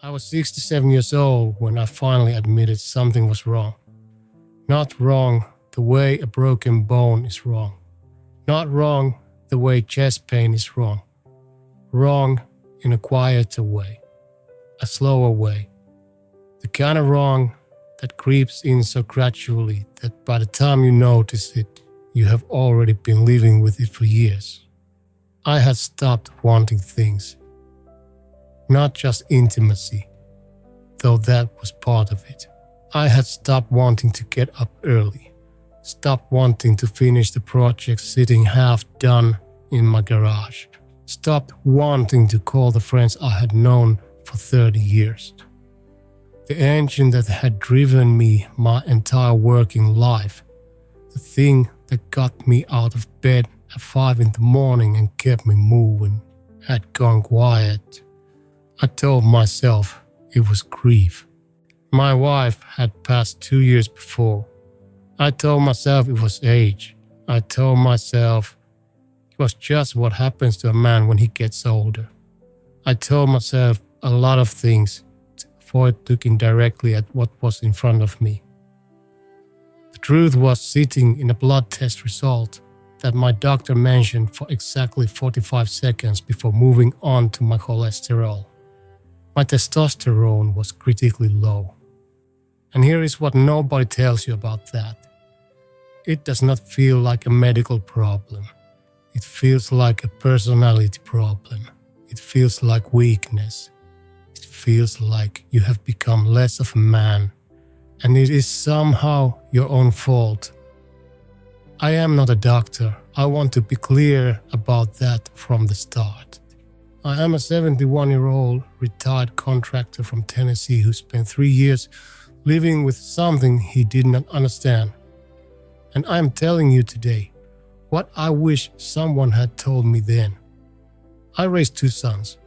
I was 67 years old when I finally admitted something was wrong. Not wrong the way a broken bone is wrong. Not wrong the way chest pain is wrong. Wrong in a quieter way. A slower way. The kind of wrong that creeps in so gradually that by the time you notice it, you have already been living with it for years. I had stopped wanting things. Not just intimacy, though that was part of it. I had stopped wanting to get up early, stopped wanting to finish the project sitting half done in my garage, stopped wanting to call the friends I had known for 30 years. The engine that had driven me my entire working life, the thing that got me out of bed at 5 in the morning and kept me moving, had gone quiet. I told myself it was grief. My wife had passed 2 years before. I told myself it was age. I told myself it was just what happens to a man when he gets older. I told myself a lot of things to avoid looking directly at what was in front of me. The truth was sitting in a blood test result that my doctor mentioned for exactly 45 seconds before moving on to my cholesterol. My testosterone was critically low. And here is what nobody tells you about that. It does not feel like a medical problem. It feels like a personality problem. It feels like weakness. It feels like you have become less of a man, and it is somehow your own fault. I am not a doctor. I want to be clear about that from the start. I am a 71-year-old retired contractor from Tennessee who spent 3 years living with something he did not understand. And I am telling you today what I wish someone had told me then. I raised 2 sons.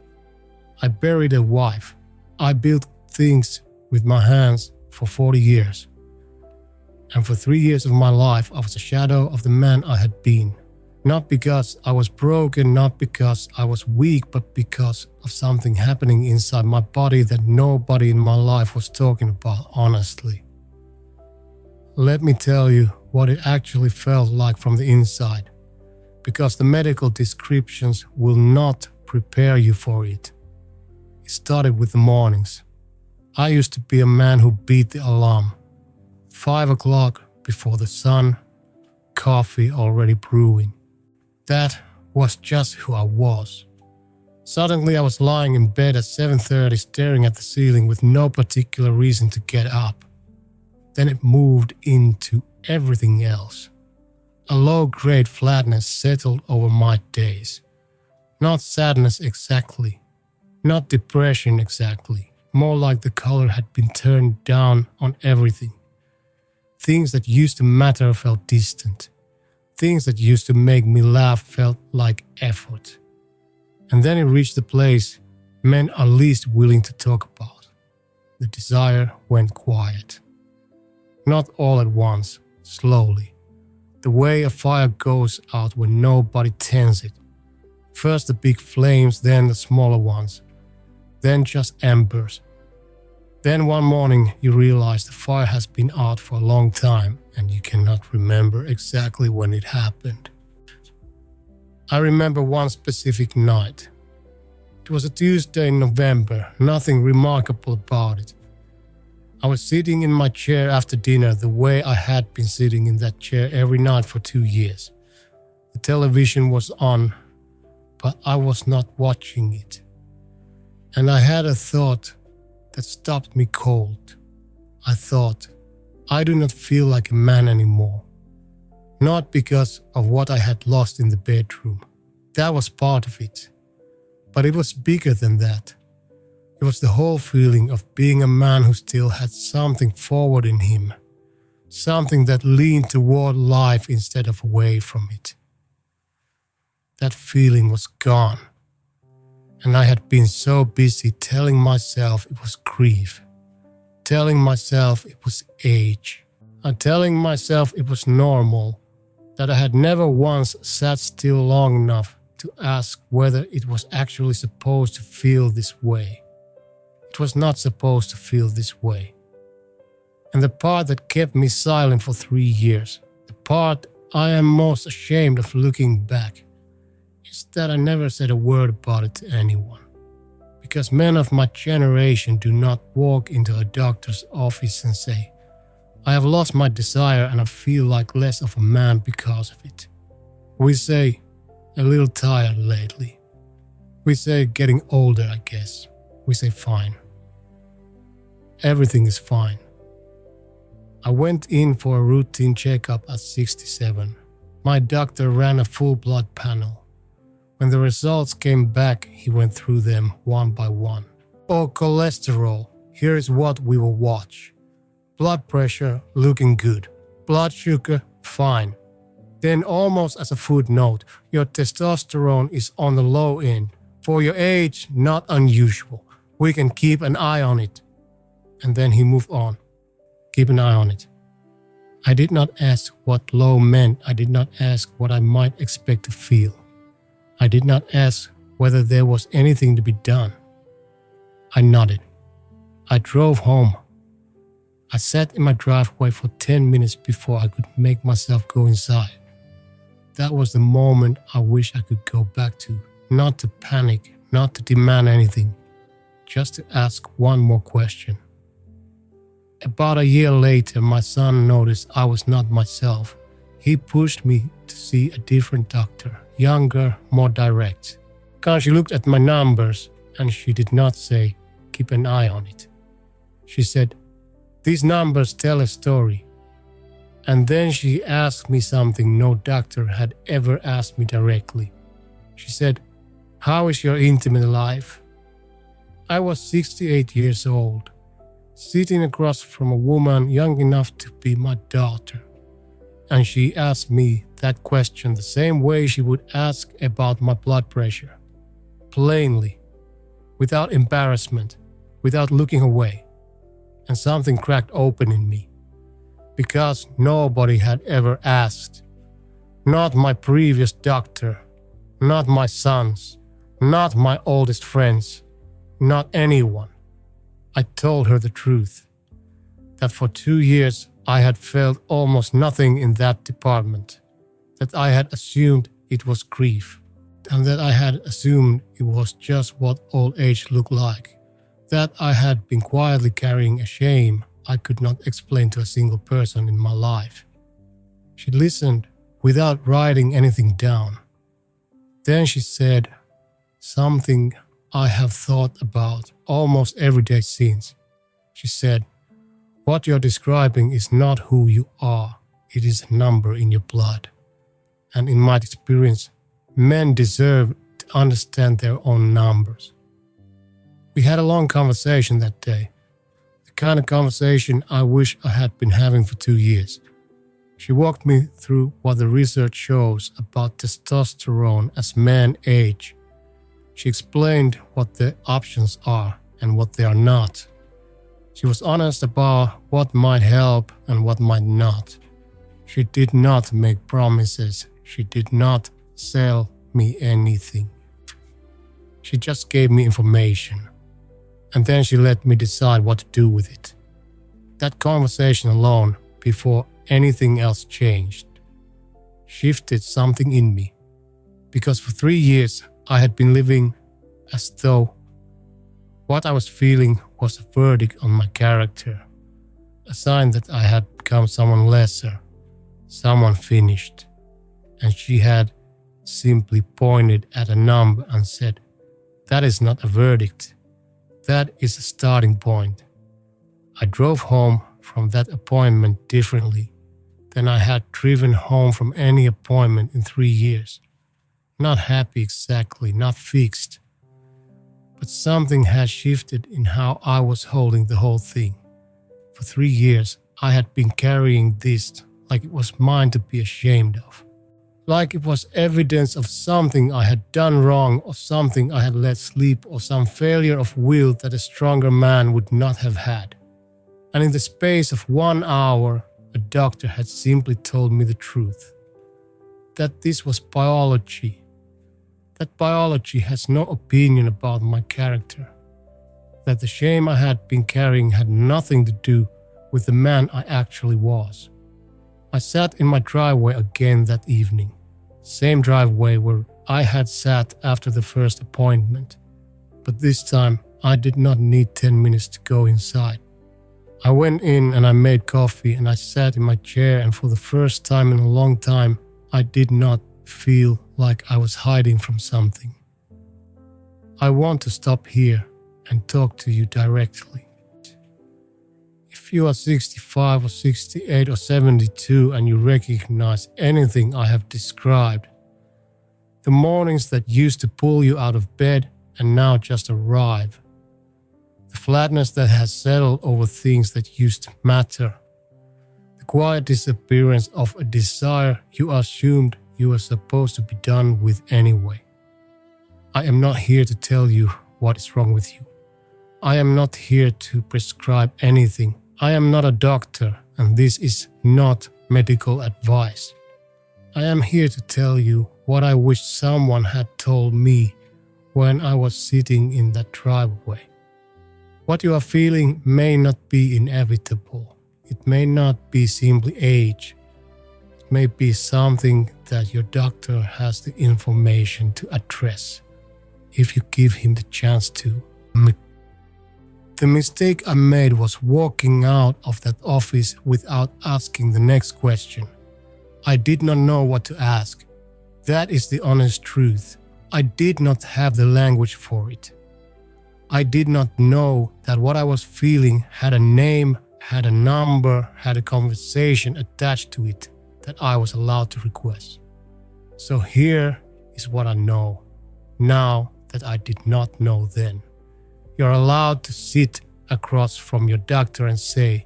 I buried a wife. I built things with my hands for 40 years. And for 3 years of my life, I was a shadow of the man I had been. Not because I was broken, not because I was weak, but because of something happening inside my body that nobody in my life was talking about honestly. Let me tell you what it actually felt like from the inside, because the medical descriptions will not prepare you for it. It started with the mornings. I used to be a man who beat the alarm. 5 o'clock before the sun, coffee already brewing. That was just who I was. Suddenly I was lying in bed at 7:30 staring at the ceiling with no particular reason to get up. Then it moved into everything else. A low-grade flatness settled over my days. Not sadness exactly. Not depression exactly. More like the color had been turned down on everything. Things that used to matter felt distant. Things that used to make me laugh felt like effort. And then it reached the place men are least willing to talk about. The desire went quiet. Not all at once, slowly. The way a fire goes out when nobody tends it. First the big flames, then the smaller ones. Then just embers. Then one morning you realize the fire has been out for a long time and you cannot remember exactly when it happened. I remember one specific night. It was a Tuesday in November, nothing remarkable about it. I was sitting in my chair after dinner the way I had been sitting in that chair every night for 2 years. The television was on, but I was not watching it. And I had a thought that stopped me cold. I thought, I do not feel like a man anymore. Not because of what I had lost in the bedroom. That was part of it. But it was bigger than that. It was the whole feeling of being a man who still had something forward in him. Something that leaned toward life instead of away from it. That feeling was gone. And I had been so busy telling myself it was grief. Telling myself it was age. And telling myself it was normal. That I had never once sat still long enough to ask whether it was actually supposed to feel this way. It was not supposed to feel this way. And the part that kept me silent for 3 years, the part I am most ashamed of looking back, is that I never said a word about it to anyone. Because men of my generation do not walk into a doctor's office and say, I have lost my desire and I feel like less of a man because of it. We say, a little tired lately. We say getting older, I guess. We say fine. Everything is fine. I went in for a routine checkup at 67. My doctor ran a full blood panel. When the results came back, he went through them one by one. Oh, cholesterol, here is what we will watch. Blood pressure, looking good. Blood sugar, fine. Then almost as a footnote, your testosterone is on the low end. For your age, not unusual. We can keep an eye on it. And then he moved on. Keep an eye on it. I did not ask what low meant. I did not ask what I might expect to feel. I did not ask whether there was anything to be done. I nodded. I drove home. I sat in my driveway for 10 minutes before I could make myself go inside. That was the moment I wish I could go back to. Not to panic, not to demand anything. Just to ask one more question. About a year later, my son noticed I was not myself. He pushed me to see a different doctor, younger, more direct. She looked at my numbers and she did not say, keep an eye on it. She said, these numbers tell a story. And then she asked me something no doctor had ever asked me directly. She said, how is your intimate life? I was 68 years old, sitting across from a woman young enough to be my daughter. And she asked me that question the same way she would ask about my blood pressure. Plainly, without embarrassment, without looking away. And something cracked open in me. Because nobody had ever asked. Not my previous doctor, not my sons, not my oldest friends, not anyone. I told her the truth, that for 2 years I had felt almost nothing in that department, that I had assumed it was grief, and that I had assumed it was just what old age looked like, that I had been quietly carrying a shame I could not explain to a single person in my life. She listened without writing anything down. Then she said something I have thought about almost every day since. She said, what you're describing is not who you are. It is a number in your blood. And in my experience, men deserve to understand their own numbers. We had a long conversation that day. The kind of conversation I wish I had been having for 2 years. She walked me through what the research shows about testosterone as men age. She explained what the options are and what they are not. She was honest about what might help and what might not. She did not make promises. She did not sell me anything. She just gave me information. And then she let me decide what to do with it. That conversation alone, before anything else changed, shifted something in me. Because for 3 years, I had been living as though what I was feeling was a verdict on my character, a sign that I had become someone lesser, someone finished. And she had simply pointed at a number and said, that is not a verdict. That is a starting point. I drove home from that appointment differently than I had driven home from any appointment in 3 years. Not happy exactly, not fixed. But something had shifted in how I was holding the whole thing. For 3 years, I had been carrying this like it was mine to be ashamed of. Like it was evidence of something I had done wrong or something I had let slip or some failure of will that a stronger man would not have had. And in the space of 1 hour, a doctor had simply told me the truth. That this was biology. That biology has no opinion about my character. that the shame I had been carrying had nothing to do with the man I actually was. I sat in my driveway again that evening, same driveway where I had sat after the first appointment, but this time I did not need 10 minutes to go inside. I went in and I made coffee and I sat in my chair, and for the first time in a long time, I did not feel like I was hiding from something. I want to stop here and talk to you directly. If you are 65 or 68 or 72 and you recognize anything I have described, the mornings that used to pull you out of bed and now just arrive, the flatness that has settled over things that used to matter, the quiet disappearance of a desire you assumed you were supposed to be done with anyway. I am not here to tell you what is wrong with you. I am not here to prescribe anything. I am not a doctor, and this is not medical advice. I am here to tell you what I wish someone had told me when I was sitting in that driveway. What you are feeling may not be inevitable. It may not be simply age. It may be something that your doctor has the information to address, if you give him the chance to. The mistake I made was walking out of that office without asking the next question. I did not know what to ask. That is the honest truth. I did not have the language for it. I did not know that what I was feeling had a name, had a number, had a conversation attached to it that I was allowed to request. So here is what I know now that I did not know then. You're allowed to sit across from your doctor and say,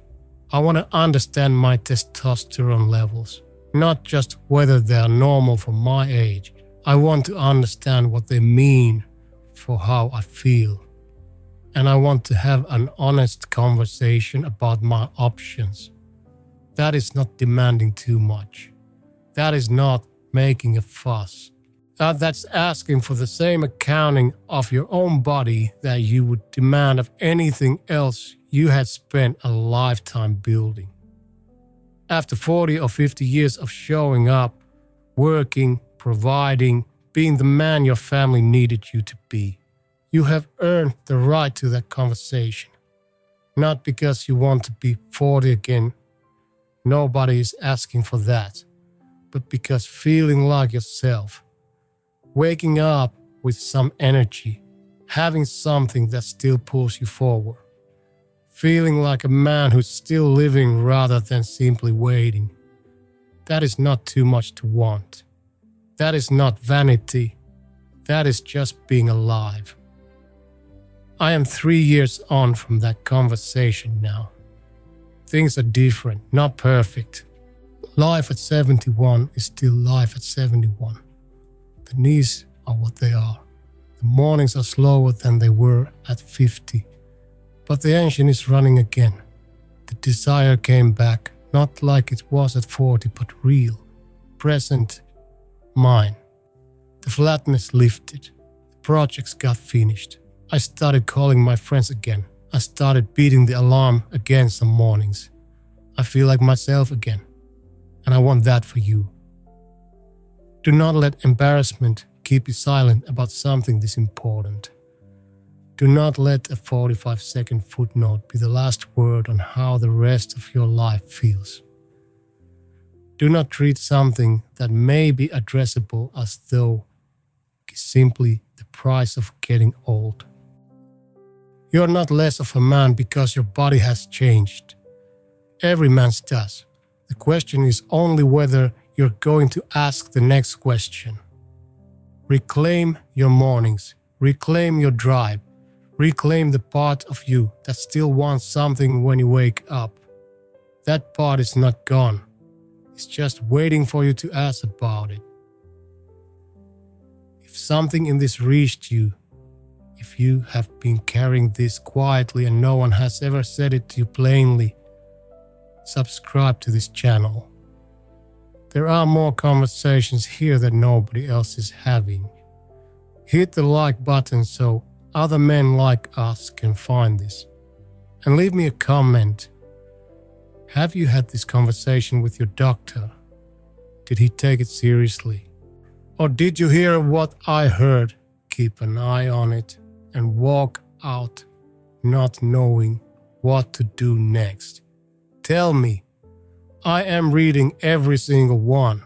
I want to understand my testosterone levels, not just whether they are normal for my age. I want to understand what they mean for how I feel. And I want to have an honest conversation about my options. That is not demanding too much. That is not making a fuss. That's asking for the same accounting of your own body that you would demand of anything else you had spent a lifetime building. After 40 or 50 years of showing up, working, providing, being the man your family needed you to be, you have earned the right to that conversation. Not because you want to be 40 again. Nobody is asking for that. But because feeling like yourself, waking up with some energy, having something that still pulls you forward, feeling like a man who's still living rather than simply waiting. That is not too much to want. That is not vanity. That is just being alive. I am 3 years on from that conversation now. Things are different, not perfect. Life at 71 is still life at 71. The knees are what they are. The mornings are slower than they were at 50. But the engine is running again. The desire came back, not like it was at 40, but real, present, mine. The flatness lifted. The projects got finished. I started calling my friends again. I started beating the alarm again some mornings. I feel like myself again. And I want that for you. Do not let embarrassment keep you silent about something this important. Do not let a 45-second footnote be the last word on how the rest of your life feels. Do not treat something that may be addressable as though it's simply the price of getting old. You are not less of a man because your body has changed. Every man's does. The question is only whether you're going to ask the next question. Reclaim your mornings. Reclaim your drive. Reclaim the part of you that still wants something when you wake up. That part is not gone. It's just waiting for you to ask about it. If something in this reached you, if you have been carrying this quietly and no one has ever said it to you plainly, subscribe to this channel. There are more conversations here that nobody else is having. Hit the like button so other men like us can find this. And leave me a comment. Have you had this conversation with your doctor? Did he take it seriously? Or did you hear what I heard? Keep an eye on it and walk out not knowing what to do next. Tell me. I am reading every single one.